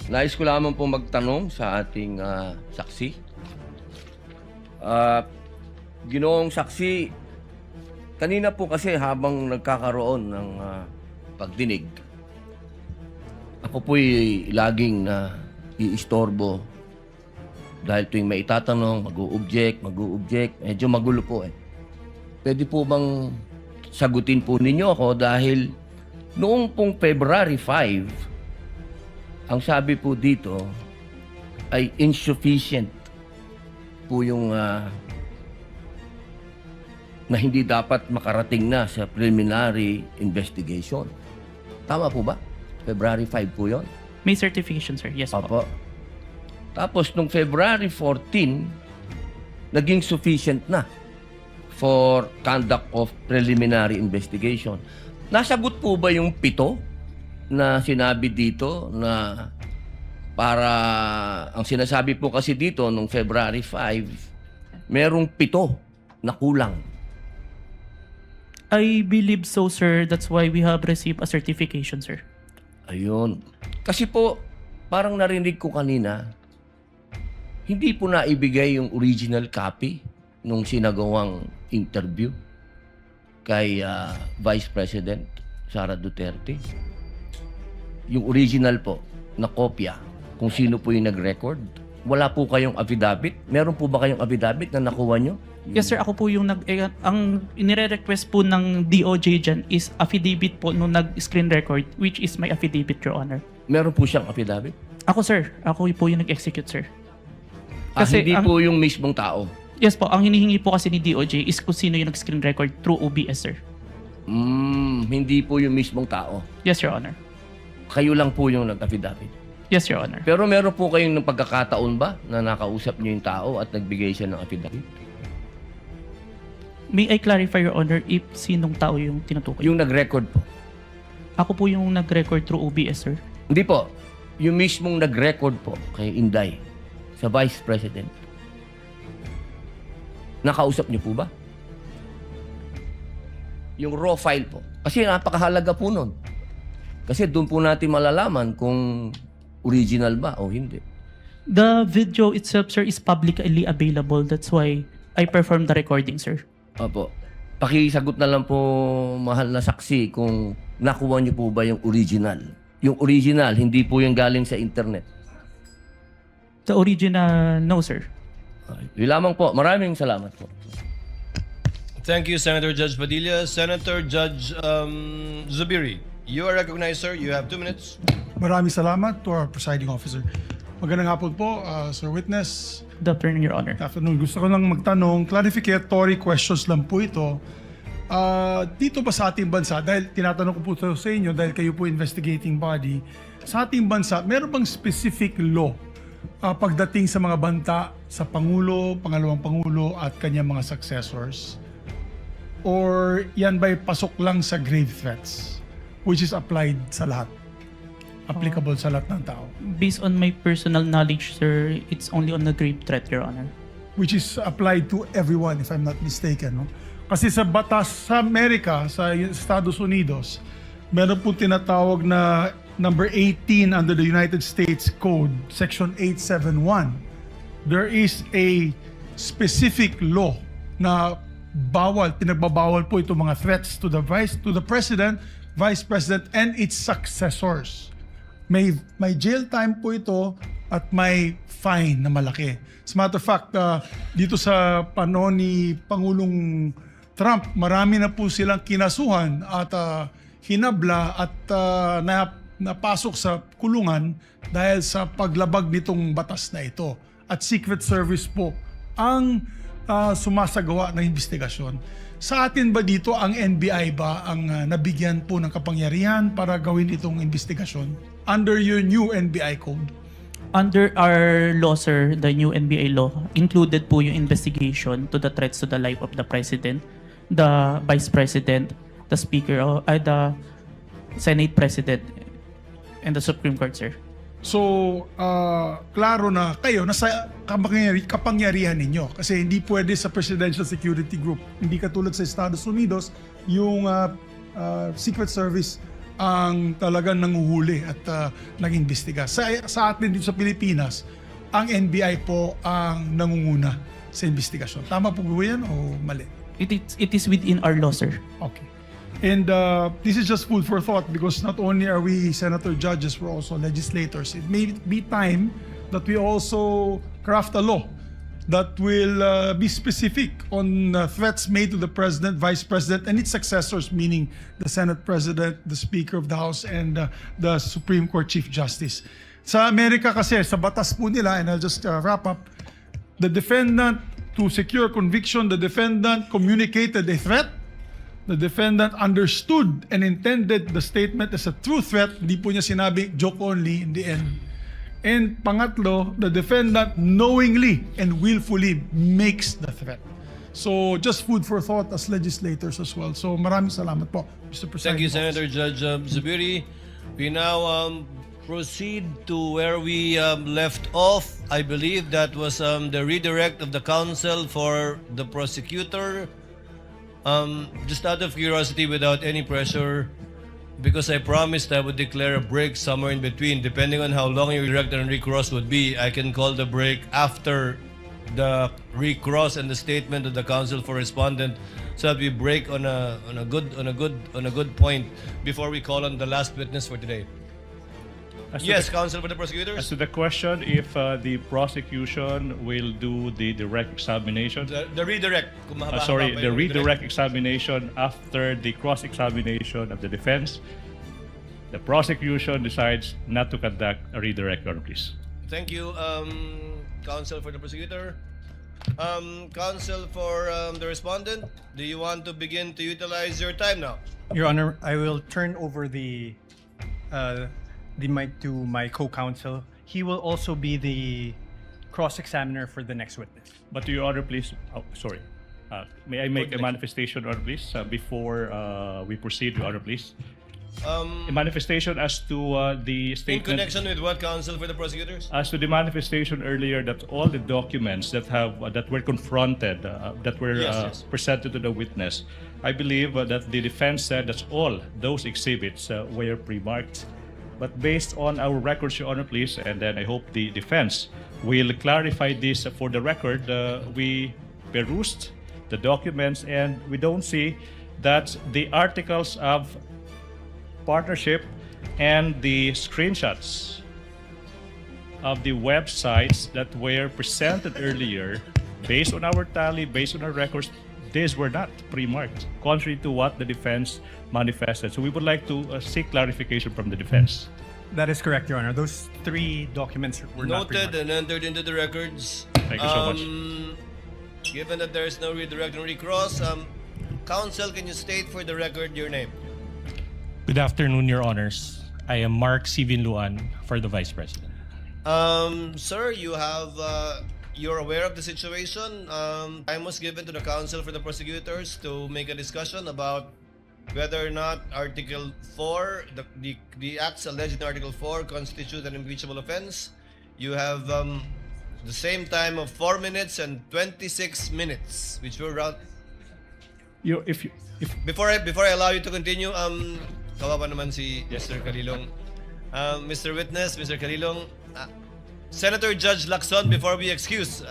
Nais ko lamang po magtanong sa ating saksi. Ginoong saksi, kanina po kasi habang nagkakaroon ng pagdinig, ako po'y laging iistorbo dahil tuwing may itatanong, mag-o-object, medyo magulo po eh. Pwede po bang sagutin po ninyo ako dahil noong pong February 5, ang sabi po dito ay insufficient po yung na hindi dapat makarating na sa preliminary investigation. Tama po ba? February 5 po yun? May certification, sir. Yes po. Opo. Tapos nung February 14, naging sufficient na for conduct of preliminary investigation. Nasagot po ba yung 7 na sinabi dito na para, ang sinasabi po kasi dito nung February 5, merong 7 na kulang. I believe so, sir. That's why we have received a certification, sir. Ayun. Kasi po, parang narinig ko kanina, hindi po naibigay yung original copy nung sinagawang interview kay Vice President Sara Duterte. Yung original po na kopya, kung sino po yung nag-record. Wala po kayong affidavit? Meron po ba kayong affidavit na nakuha nyo? Yes, sir. Ako po yung ang inire-request po ng DOJ dyan is affidavit po nung nag-screen record, which is my affidavit, Your Honor. Meron po siyang affidavit? Ako, sir. Ako po yung nag-execute, sir. Kasi hindi po yung mismong tao? Yes po. Ang hinihingi po kasi ni DOJ is kung sino yung nag-screen record through OBS, sir. Hindi po yung mismong tao? Yes, Your Honor. Kayo lang po yung nag-affidavit? Yes, Your Honor. Pero meron po kayong ng pagkakataon ba na nakausap niyo yung tao at nagbigay siya ng affidavit? May I clarify, Your Honor, if sinong tao yung tinutukoy? Yung nag-record po? Ako po yung nag-record through OBS, sir. Hindi po. Yung mismong nag-record po kay Inday sa Vice President. Nakausap niyo po ba? Yung raw file po. Kasi napakahalaga po nun. Kasi doon po natin malalaman kung original ba o hindi. The video itself, sir, is publicly available. That's why I performed the recording, sir. Opo. Pakisagot na lang po, mahal na saksi, kung nakuha niyo po ba yung original. Yung original, hindi po yung galing sa internet. The original, no, sir. Yun lamang po. Maraming salamat po. Thank you, Senator Judge Padilla. Senator Judge Zubiri, you are recognized, sir. You have 2 minutes. Maraming salamat to our presiding officer. Magandang hapon po, Sir Witness. Good afternoon, Your Honor. Good afternoon. Gusto ko lang magtanong, clarificatory questions lang po ito. Dito ba sa ating bansa, dahil tinatanong ko po ito sa inyo, dahil kayo po investigating body, sa ating bansa, meron bang specific law pagdating sa mga banta sa Pangulo, Pangalawang Pangulo at kanyang mga successors? Or yan ba'y pasok lang sa grave threats, which is applied sa lahat? Applicable sa lahat ng tao? Based on my personal knowledge, sir, it's only on the grave threat, Your Honor. Which is applied to everyone, if I'm not mistaken. No? Kasi sa batas sa Amerika, sa Estados Unidos, meron po tinatawag na number 18 under the United States Code, Section 871. There is a specific law na pinagbabawal po itong mga threats to the President, Vice President, and its successors. May jail time po ito at may fine na malaki. As a matter of fact, dito sa panahon ni Pangulong Trump, marami na po silang kinasuhan at hinabla at napasok sa kulungan dahil sa paglabag nitong batas na ito. At Secret Service po ang sumasagawa ng investigasyon. Sa atin ba dito, ang NBI ba ang nabigyan po ng kapangyarihan para gawin itong investigasyon under your new NBI code? Under our law, sir, the new NBA law, included po yung investigation to the threats to the life of the President, the Vice President, the Speaker, the Senate President, and the Supreme Court, sir. So, klaro na kayo, nasa kapangyarihan ninyo. Kasi hindi pwede sa Presidential Security Group. Hindi katulad sa Estados Unidos, yung Secret Service ang talagang nanguhuli at nag-imbestiga. Sa atin dito sa Pilipinas, ang NBI po ang nangunguna sa investigasyon. Tama po ba yan o mali? It is within our law, sir. Okay. And this is just food for thought because not only are we senator judges, we're also legislators. It may be time that we also craft a law that will be specific on threats made to the president, vice president, and its successors, meaning the Senate president, the Speaker of the House, and the Supreme Court Chief Justice. Sa Amerika kasi, sa batas po nila, and I'll just wrap up, the defendant, to secure conviction, the defendant communicated a threat, the defendant understood and intended the statement as a true threat, hindi po niya sinabi joke only in the end. And pangatlo, the defendant knowingly and willfully makes the threat. So just food for thought as legislators as well. So maraming salamat po, Mr. President. Thank you, Senator Judge Zubiri. We now proceed to where we left off. I believe that was the redirect of the counsel for the prosecutor. Just out of curiosity, without any pressure, because I promised I would declare a break somewhere in between. Depending on how long your direct and recross would be, I can call the break after the recross and the statement of the counsel for respondent, so that we break on a good point before we call on the last witness for today. Yes, counsel for the prosecutors. As to the question, if the prosecution will do the direct examination, The redirect. Kung mahaba-haba sorry, pa the yung redirect examination after the cross-examination of the defense, the prosecution decides not to conduct a redirect, Your Honor, please. Thank you, counsel for the prosecutor. Counsel for the respondent, do you want to begin to utilize your time now? Your Honor, I will turn over the mic to my co-counsel. He will also be the cross-examiner for the next witness. But Your Honor, please, sorry. May I make a manifestation, Your Honor, please, before we proceed, Your Honor, please? A manifestation as to the In statement. connection with what, counsel for the prosecutors? As to the manifestation earlier, that all the documents that were confronted, that were Yes. presented to the witness, I believe that the defense said that all those exhibits were pre-marked. But based on our records, Your Honor, please, and then I hope the defense will clarify this for the record. We perused the documents and we don't see that the articles of partnership and the screenshots of the websites that were presented earlier, based on our tally, based on our records, these were not pre-marked, contrary to what the defense manifested. So we would like to seek clarification from the defense. That is correct, Your Honor. Those three documents were not Noted pre-marked. and entered into the records. Thank you so much. Given that there is no redirect and recross, counsel, can you state for the record your name? Good afternoon, Your Honors. I am Mark Sivin Luan for the Vice President. Sir, you're aware of the situation. Time was given to the counsel for the prosecutors to make a discussion about whether or not Article 4, the acts alleged in Article 4 constitute an impeachable offense. You have the same time of 4 minutes and 26 minutes, which will round. If Before I allow you to continue, kawawa naman si Mr. Calilong. Mr. Witness, Mr. Calilong, Senator Judge Lacson, before we excuse.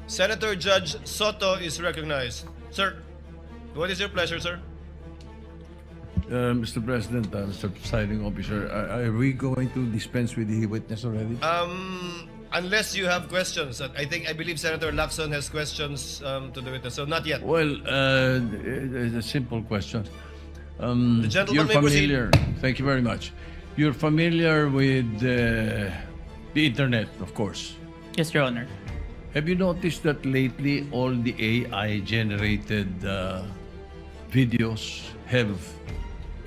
Senator Judge Soto is recognized. Sir, what is your pleasure, sir? Mr. President, Mr. Presiding Officer, are we going to dispense with the witness already? Unless you have questions. I believe Senator Lacson has questions to the witness. So not yet. Well, a simple question. The gentleman You're may proceed. familiar. Thank you very much. You're familiar with the internet, of course. Yes, Your Honor. Have you noticed that lately all the AI-generated videos have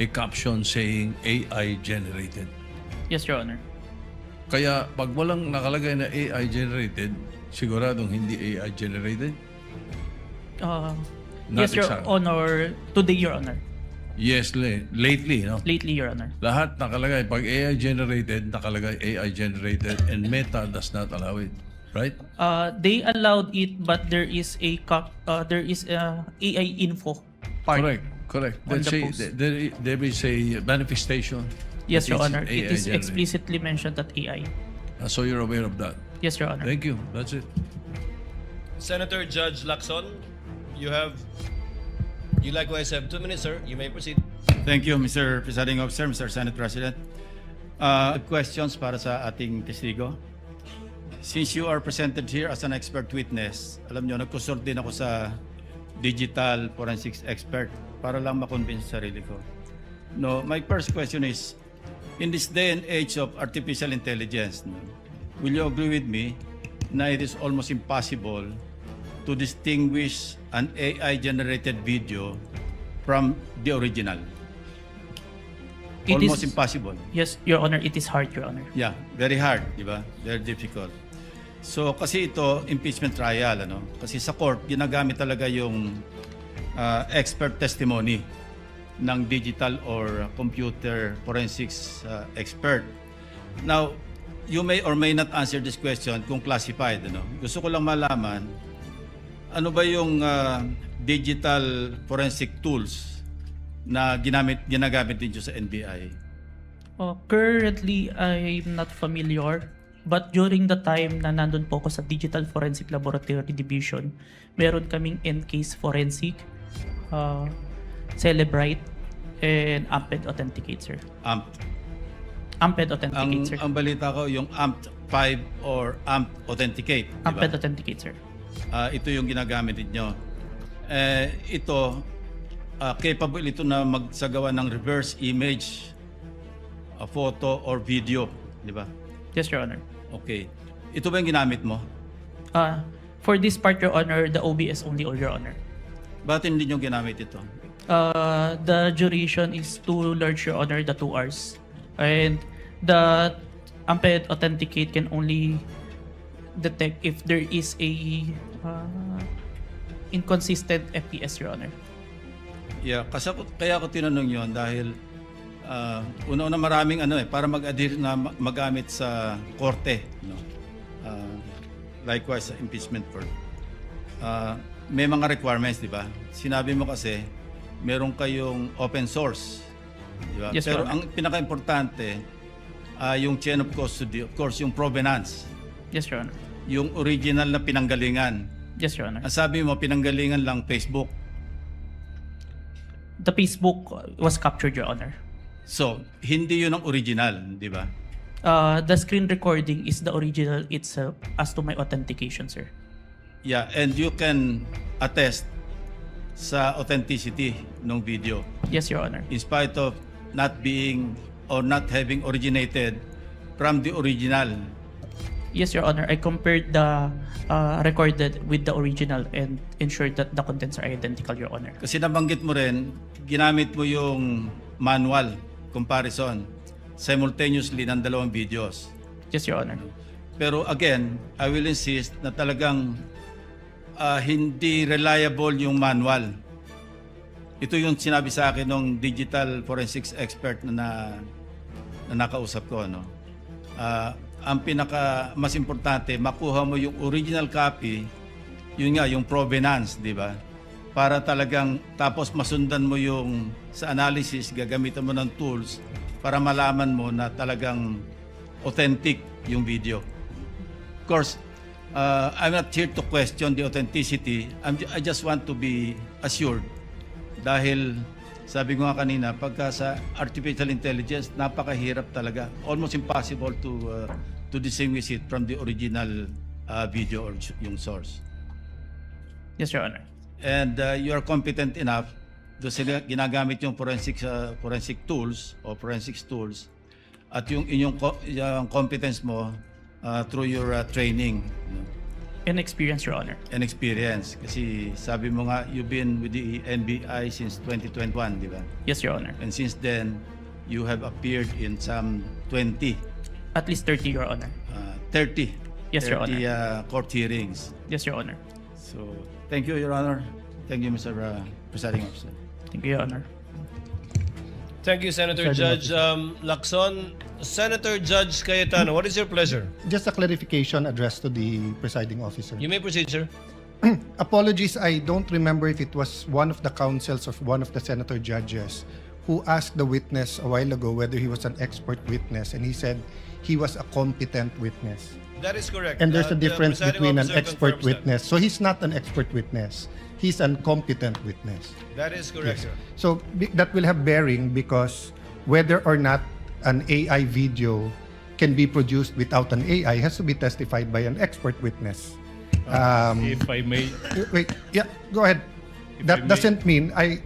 a caption saying AI-generated? Yes, Your Honor. Kaya pag walang nakalagay na AI-generated, siguradong hindi AI-generated? Yes, Your exact. Honor. Today, Your Honor. Yes, lately, no? Lately, Your Honor. Lahat nakalagay. Pag AI generated, nakalagay AI generated and Meta does not allow it. Right? They allowed it, but there is a AI info part. Correct. On Let's the say post. there is a manifestation. Yes, that Your it's Honor. AI It is generated. explicitly mentioned that AI. So you're aware of that. Yes, Your Honor. Thank you. That's it. Senator Judge Lacson, you likewise have 2 minutes, sir. You may proceed. Thank you, Mr. Presiding Officer, Mr. Senate President. Questions para sa ating testigo. Since you are presented here as an expert witness, alam nyo, nagkusort din ako sa digital forensics expert para lang makonvince sarili ko. No, my first question is, in this day and age of artificial intelligence, no, will you agree with me na it is almost impossible to distinguish an AI-generated video from the original? It Almost is- impossible. Yes, Your Honor. It is hard, Your Honor. Yeah, very hard, di ba? Very difficult. So, kasi ito, impeachment trial, ano? Kasi sa court, ginagamit talaga yung expert testimony ng digital or computer forensics expert. Now, you may or may not answer this question kung classified, ano? Gusto ko lang malaman, ano ba yung digital forensic tools na ginagamit din sa NBI? Currently, I'm not familiar. But during the time na nandun po ako sa Digital Forensic Laboratory Division, meron kaming NCASE Forensic, Celebrite, and Amped Authenticate, sir. Amped Authenticate, sir. Ang balita ko, yung AMP5 or AMP Authenticate, di ba? Amped Authenticate, sir. Ito yung ginagamit ninyo. Ito, capable ito na magsagawa ng reverse image, a photo or video, di ba? Yes, Your Honor. Okay. Ito ba yung ginamit mo? For this part, Your Honor, the OBS only, Your Honor. Ba't hindi nyo ginamit ito? The duration is too large, Your Honor, the 2 hours. And the Amped Authenticate can only detect if there is a inconsistent FPS, Your Honor. Yeah, kaya ako tinanong yon dahil una-una maraming para mag-adhere na magamit sa korte, no? Likewise sa impeachment court. May mga requirements, di ba? Sinabi mo kasi meron kayong open source, di ba? Yes, Pero Your Honor. ang pinaka-importante yung chain of custody, of course, yung provenance, Yes, Your Honor. yung original na pinanggalingan. Yes, Your Honor. Ang sabi mo, pinanggalingan lang Facebook. The Facebook was captured, Your Honor. So, hindi yun ang original, di ba? The screen recording is the original itself as to my authentication, sir. Yeah, and you can attest sa authenticity ng video Yes, Your Honor. in spite of not being or not having originated from the original. Yes, Your Honor. I compared the recorded with the original and ensured that the contents are identical, Your Honor. Kasi nabanggit mo rin, ginamit mo yung manual comparison simultaneously ng dalawang videos. Yes, Your Honor. Pero again, I will insist na talagang hindi reliable yung manual. Ito yung sinabi sa akin ng digital forensics expert na nakausap ko. No? Ang pinaka mas importante, makuha mo yung original copy, yun nga, yung provenance, di ba? Para talagang, tapos masundan mo yung sa analysis, gagamitan mo ng tools para malaman mo na talagang authentic yung video. Of course, I'm not here to question the authenticity. I just want to be assured. Dahil, sabi ko nga kanina, pagka sa artificial intelligence, napakahirap talaga. Almost impossible to distinguish it from the original video or yung source. Yes, Your Honor. And you are competent enough to ginagamit yung forensic tools o forensics tools at yung inyong yung competence mo through your training, you know, And experience, Your Honor. and experience. Kasi sabi mo nga, you've been with the NBI since 2021, di ba? Yes, Your Honor. And since then, you have appeared in some 20, At least 30, Your Honor. 30, Yes, Your 30 court hearings. Yes, Your Honor. So, thank you, Your Honor. Thank you, Mr. Presiding Officer. Thank you, Your Honor. Thank you, Senator Judge Lacson. Senator Judge Cayetano, what is your pleasure? Just a clarification addressed to the presiding officer. You may proceed, sir. Apologies, I don't remember if it was one of the counsels of one of the senator judges who asked the witness a while ago whether he was an expert witness, and he said he was a competent witness. That is correct. And there's a The difference presiding between an officer expert confirms that. witness. So he's not an expert witness. He's an competent witness. That is correct, sir. So that will have bearing because whether or not an AI video can be produced without an AI has to be testified by an expert witness. If I may, Wait, yeah, go ahead. If I That may- doesn't mean, I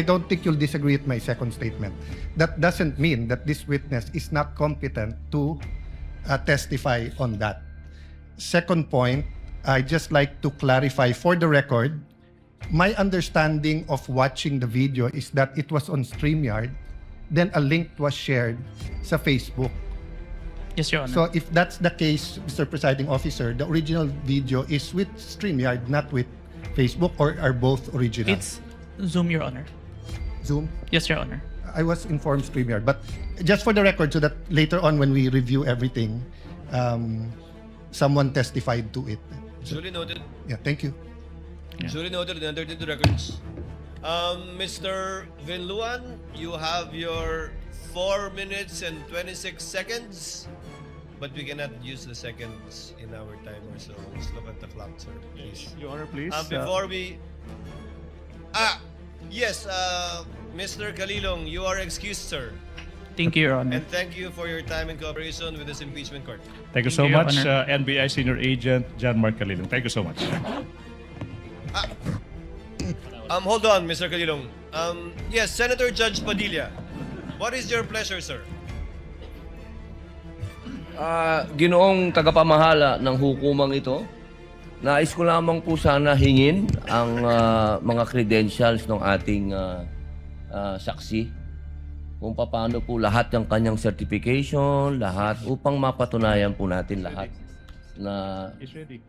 don't think you'll disagree with my second statement. That doesn't mean that this witness is not competent to testify on that. Second point, I just like to clarify for the record, my understanding of watching the video is that it was on StreamYard, then a link was shared sa Facebook. Yes, Your Honor. So if that's the case, Mr. Presiding Officer, the original video is with StreamYard, not with Facebook, or are both original? It's Zoom, Your Honor. Zoom? Yes, Your Honor. I was informed StreamYard, but just for the record, so that later on when we review everything, someone testified to it. Duly noted. Yeah, thank you. Duly noted and entered into records. Mr. Vinluan, you have your 4 minutes and 26 seconds, but we cannot use the seconds in our timer, so let's look at the clock, sir, please. Your Honor, please. Before we... Yes, Mr. Kalilong, you are excused, sir. Thank you, Your Honor. And thank you for your time and cooperation with this impeachment court. Thank you Thank so you, Your much, Honor. NBI Senior Agent John Mark Calilong. Thank you so much. Hold on, Mr. Kalilong. Yes, Senator Judge Padilla. What is your pleasure, sir? Ginoong tagapamahala ng hukumang ito, nais ko lamang po sana hingin ang mga credentials ng ating saksi kung paano po lahat ng kanyang certification, lahat upang mapatunayan po natin lahat na It's ready.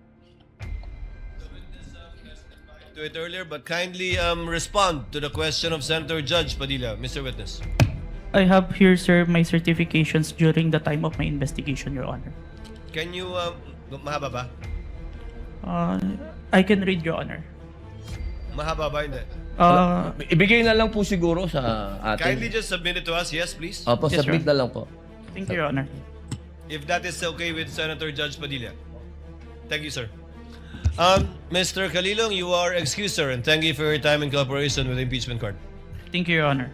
To it earlier, but kindly respond to the question of Senator Judge Padilla, Mr. Witness. I have here, sir, my certifications during the time of my investigation, Your Honor. Can you, mahaba ba? I can read, Your Honor. Mahaba ba? Hindi. ibigay na lang po siguro sa Kindly atin. just submit it to us, yes, please. Opo, Yes, submit sir. na lang po. Thank you, Your Honor. If that is okay with Senator Judge Padilla. Thank you, sir. Mr. Kalilong, you are excused, sir, and thank you for your time and cooperation with the impeachment court. Thank you, Your Honor.